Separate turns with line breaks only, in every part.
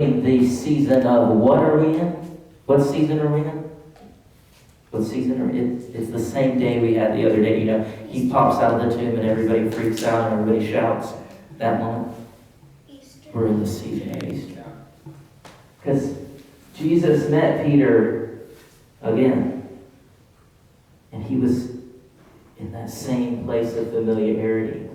the season of what are we in? What season are we in? What season are we in? It's the same day we had the other day. You know, he pops out of the tomb and everybody freaks out and everybody shouts. That moment, we're in the season of Easter. Because Jesus met Peter again. And he was in that same place of familiarity.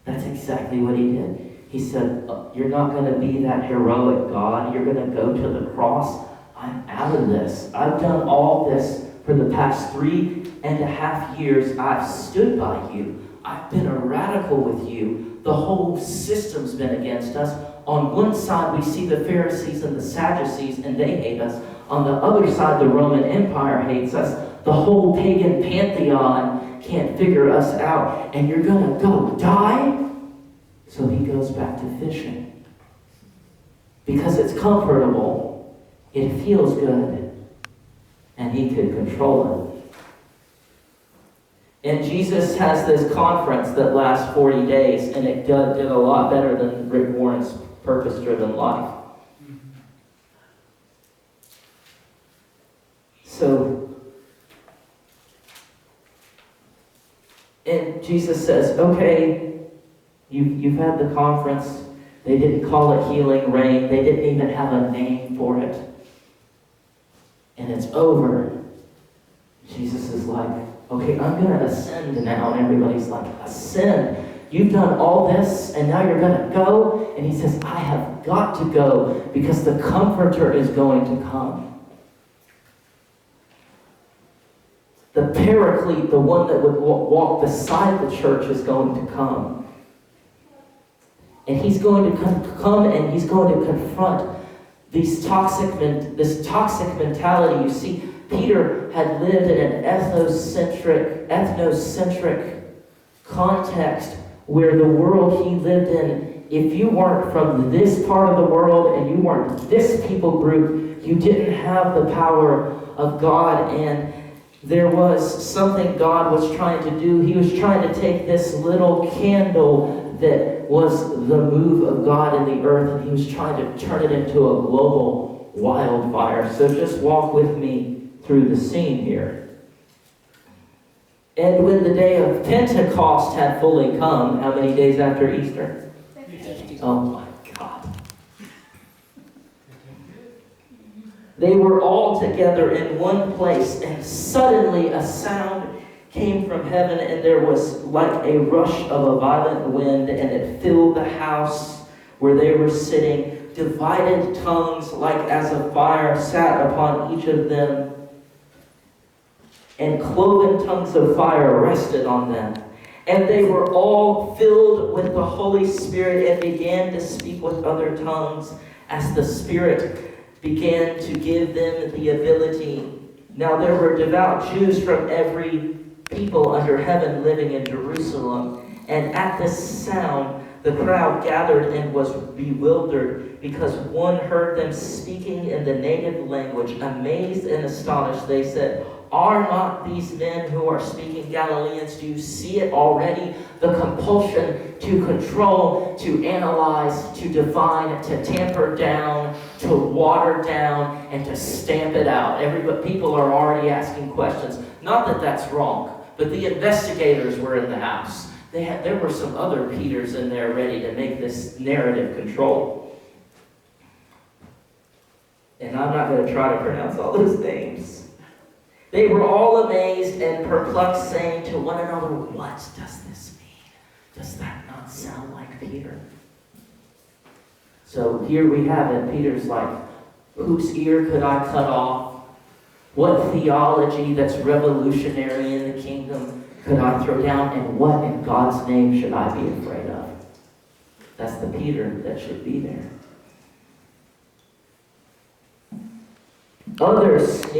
That's exactly what he did. He said, you're not going to be that heroic God. You're going to go to the cross. I'm out of this. I've done all this for the past 3.5 years. I've stood by you. I've been a radical with you. The whole system's been against us. On one side, we see the Pharisees and the Sadducees, and they hate us. On the other side, the Roman Empire hates us. The whole pagan pantheon can't figure us out. And you're going to go die? So he goes back to fishing. Because it's comfortable. It feels good. And he could control it. And Jesus has this conference that lasts 40 days. And it did a lot better than Rick Warren's purpose-driven life. So, and Jesus says, okay, You've had the conference. They didn't call it Healing Rain. They didn't even have a name for it. And it's over. Jesus is like, okay, I'm going to ascend now. And everybody's like, ascend? You've done all this, and now you're going to go? And he says, I have got to go because the Comforter is going to come. The Paraclete, the one that would walk beside the church, is going to come. And he's going to come and he's going to confront this toxic mentality. You see, Peter had lived in an ethnocentric context where the world he lived in, if you weren't from this part of the world and you weren't this people group, you didn't have the power of God. And there was something God was trying to do. He was trying to take this little candle that was the move of God in the earth, and he was trying to turn it into a global wildfire. So just walk with me through the scene here. And when the day of Pentecost had fully come, how many days after Easter? 50. Oh my God. They were all together in one place, and suddenly a sound came from heaven, and there was like a rush of a violent wind, and it filled the house where they were sitting. Divided tongues like as of fire sat upon each of them, and cloven tongues of fire rested on them. And they were all filled with the Holy Spirit and began to speak with other tongues as the Spirit began to give them the ability. Now there were devout Jews from every people under heaven living in Jerusalem. And at this sound, the crowd gathered and was bewildered because one heard them speaking in the native language. Amazed and astonished, they said, are not these men who are speaking Galileans? Do you see it already? The compulsion to control, to analyze, to define, to tamper down, to water down, and to stamp it out. People are already asking questions. Not that that's wrong, but the investigators were in the house. There were some other Peters in there ready to make this narrative control. And I'm not going to try to pronounce all those names. They were all amazed and perplexed, saying to one another, what does this mean? Does that not sound like Peter? So here we have it. Peter's like, whose ear could I cut off? What theology that's revolutionary in the kingdom could I throw down? And what in God's name should I be afraid of? That's the Peter that should be there. Others sneer.